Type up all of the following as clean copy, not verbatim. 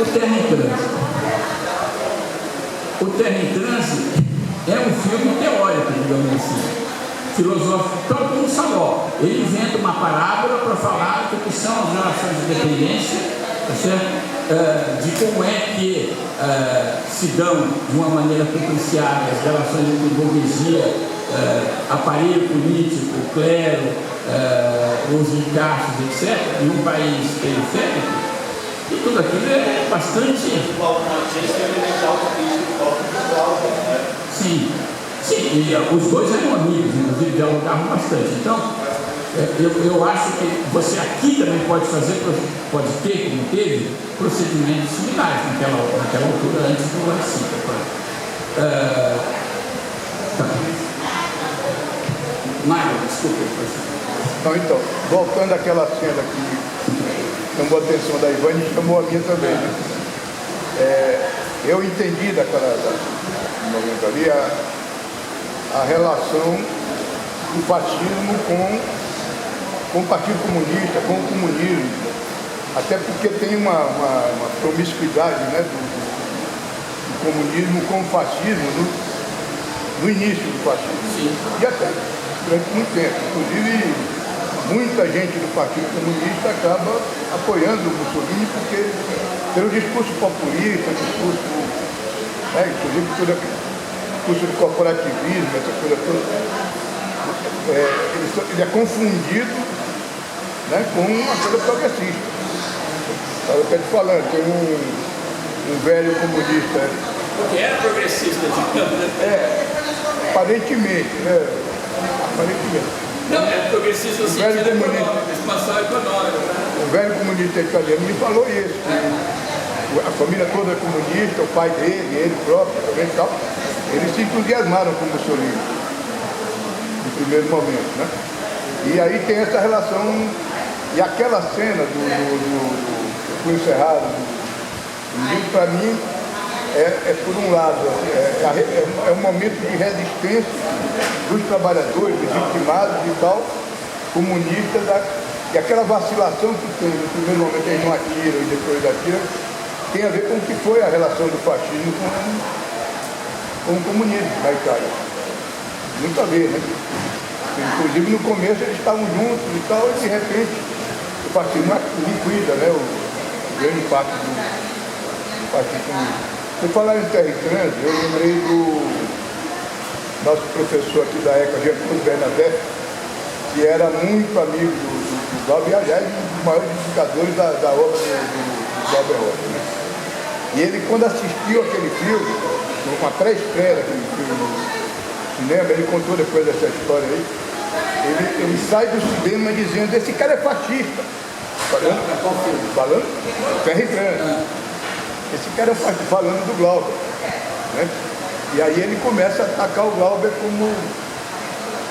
O Terra em Trânsito. O Terra em Trânsito é um filme teórico, digamos assim, filosófico, tal como o Saló. Ele inventa uma parábola para falar do que são as relações de dependência, tá certo? De como é que se dão de uma maneira propiciada as relações entre burguesia, aparelho político, clero, os encaixes, etc., em um país periférico, e tudo aquilo é bastante. Sim, sim, e os dois eram amigos, inclusive dialogavam bastante. Então, eu acho que você aqui também pode fazer, pode ter, como teve, procedimentos similares naquela altura, antes do AI-5. Tá. Mário, desculpa. Não, então, voltando àquela cena que chamou a atenção da Ivane e chamou a minha também, né? Eu entendi daquela momento ali a relação do fascismo com o Partido Comunista, com o comunismo, até porque tem uma promiscuidade, né, do comunismo com o fascismo no início do fascismo. Sim. E até durante muito tempo. Inclusive, muita gente do Partido Comunista acaba apoiando o Mussolini pelo discurso populista, inclusive todo o discurso do corporativismo, essa coisa toda. Ele é confundido, né, com uma coisa progressista. Eu estou te falando, tem um velho comunista. Porque era progressista, digamos, né? Aparentemente, né? Aparentemente. Não, é progressista no sentido econômico, expansão econômica. O velho comunista italiano me falou isso. A família toda é comunista, o pai dele, ele próprio, também e tal. Eles se entusiasmaram com o Mussolini, no primeiro momento, né? E aí tem essa relação, e aquela cena do Punho Cerrado, para mim, por um lado, é um momento de resistência dos trabalhadores, dos vitimados e tal, comunistas, e aquela vacilação que tem no primeiro momento, eles não atiram e depois atiram, tem a ver com o que foi a relação do fascismo com o comunismo na Itália. Muito a ver, né? Inclusive no começo eles estavam juntos e tal, e de repente o fascismo liquida, né, o grande parte do Partido Comunista. Se falar em Terra e Trânsito, eu lembrei do nosso professor aqui da ECA, Jean-Claude Bernadette, que era muito amigo do Glauber, e aliás, um dos maiores indicadores da obra do Glauber Rocha, né? E ele, quando assistiu aquele filme, com a pré-estreia daquele filme no cinema, ele contou depois dessa história aí, ele sai do cinema dizendo: esse cara é fascista. Falando Terra e Trânsito. Esse cara é fascista, falando do Glauber, né? E aí ele começa a atacar o Glauber como...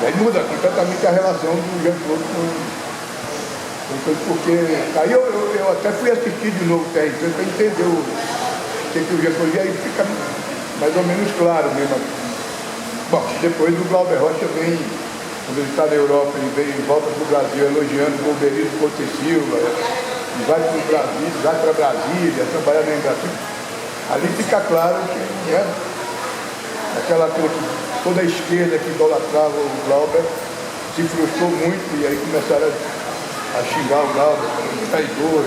E aí muda completamente a relação do Jean-Claude porque... Aí eu até fui assistir de novo Terra e Trânsito para entender o que o Jean-Claude... E aí fica mais ou menos claro mesmo. Bom, depois o Glauber Rocha vem, quando ele está na Europa, ele vem e volta para o Brasil elogiando o Golberismo Ponte Silva, e vai para o Brasil, vai para Brasília, trabalhar na Embrasil. Ali fica claro que, né, aquela coisa, toda a esquerda que idolatrava o Glauber se frustrou muito e aí começaram a xingar o Glauber, traidor.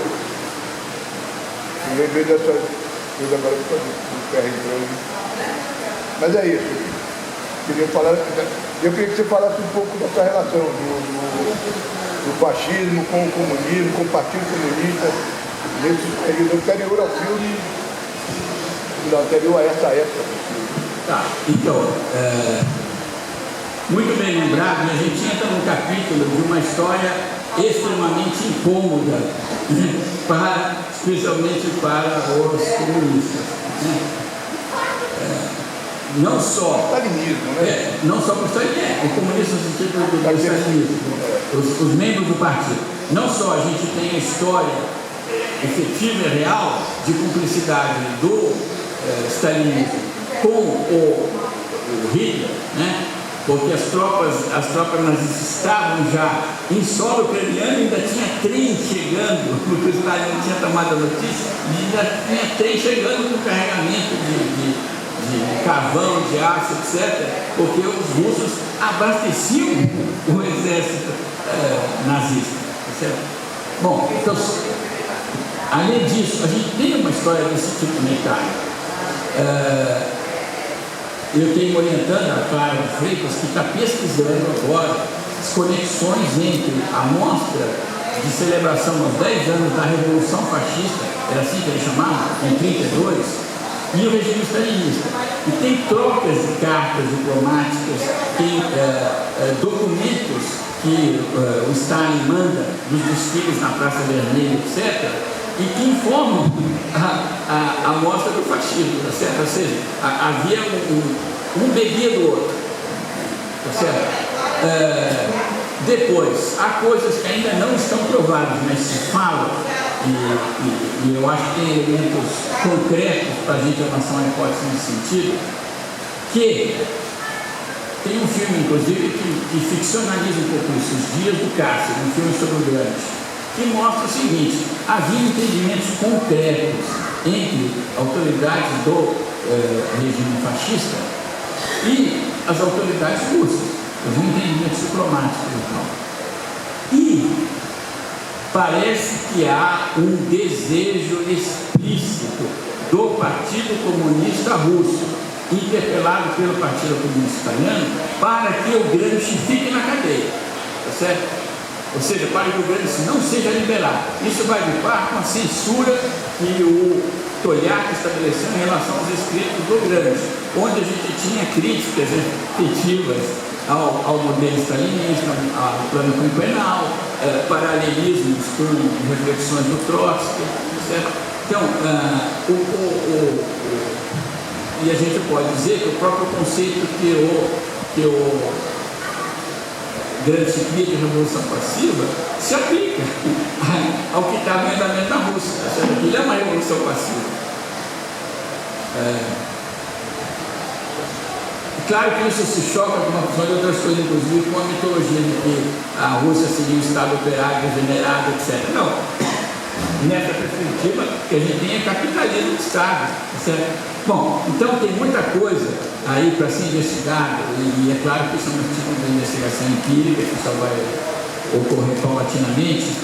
Eu lembrei dessa coisa agora do Terra e Trânsito. Mas é isso. Eu queria que você falasse um pouco dessa relação do fascismo com o comunismo, com o Partido Comunista, nesse período anterior ao filme, anterior a essa época. Tá, então, muito bem lembrado, a gente entra num capítulo de uma história extremamente incômoda, né, especialmente para os comunistas. Né? Não só stalinismo, né? Não só para o stalinismo, o comunista no sentido do stalinismo, os membros do partido. Não só a gente tem a história efetiva e real de cumplicidade do stalinismo com o Hitler, né? porque as tropas nazistas estavam já em solo ucraniano, ainda tinha trem chegando, porque os italianos não tinham tomado a notícia, e ainda tinha trem chegando com carregamento de carvão, de aço, etc., porque os russos abasteciam o exército nazista, certo? Bom, então, além disso, a gente tem uma história desse tipo na Itália. Eu tenho orientando a Clara Freitas, que está pesquisando agora as conexões entre a mostra de celebração aos 10 anos da Revolução Fascista, era assim que ele chamava, em 1932, e o regime stalinista. E tem trocas de cartas diplomáticas, tem documentos que o Stalin manda dos desfiles na Praça Vermelha, etc., e que informam a mostra do fascismo, tá certo? Ou seja, havia um bebia do outro, tá certo? Depois, há coisas que ainda não estão provadas, mas se falam, e eu acho que tem elementos concretos para a gente avançar uma hipótese nesse sentido, que tem um filme, inclusive, que ficcionaliza um pouco isso, Os Dias do Cárcere, um filme sobre o Gramsci, que mostra o seguinte: havia entendimentos concretos entre autoridades do regime fascista e as autoridades russas, os entendimentos diplomáticos e tal. E parece que há um desejo explícito do Partido Comunista Russo, interpelado pelo Partido Comunista Italiano, para que o Gramsci fique na cadeia, tá certo? Ou seja, para que o Gramsci não seja liberado. Isso vai de par com a censura que o Togliatti estabeleceu em relação aos escritos do Gramsci, onde a gente tinha críticas efetivas ao modelo stalinista, ao plano quinquenal, paralelismos com reflexões do Trotsky, certo? Então, e a gente pode dizer que o próprio conceito que o Gramsci cria de revolução passiva se aplica ao que está em andamento na Rússia, certo? Ele é uma revolução passiva. Claro que isso se choca com uma porção de outras coisas, inclusive com a mitologia de que a Rússia seria um Estado operário, regenerado, etc. Não. Nessa perspectiva, que a gente tem é capitalismo de Estado, certo? Bom, então tem muita coisa aí para ser investigada, e é claro que isso é um tipo de investigação empírica, que só vai ocorrer paulatinamente,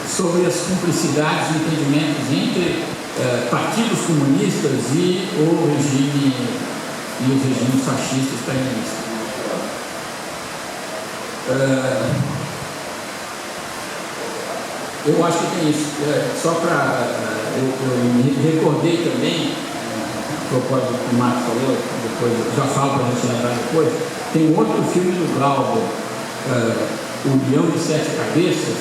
sobre as cumplicidades e entendimentos entre partidos comunistas e o regime e os regimes fascistas stalinistas. Eu acho que tem isso. Só para eu me recordei também, a propósito do que o Marcos falou, depois já falo para a gente lembrar depois, tem outro filme do Glauber, O Leão de Sete Cabeças,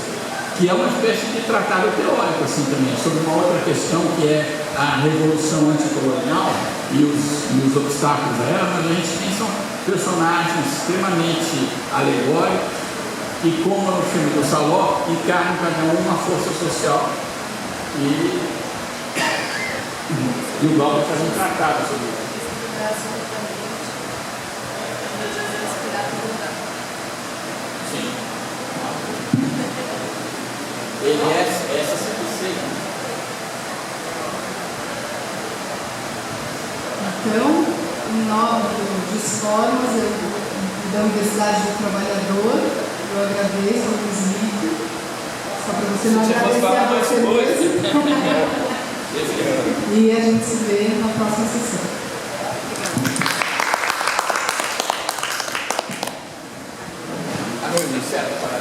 que é uma espécie de tratado teórico assim também, sobre uma outra questão que é a revolução anticolonial e os obstáculos a ela, mas a gente tem são personagens extremamente alegóricos e, como no filme do Saló, encarnam cada um uma força social e o Glauber faz um tratado sobre isso. Sim. Ele é essa CPC. Então, em nome dos fóruns da Universidade do Trabalhador, eu agradeço ao Luiz Lito, só para você não agradecer a você mesmo. E a gente se vê na próxima sessão. Certo.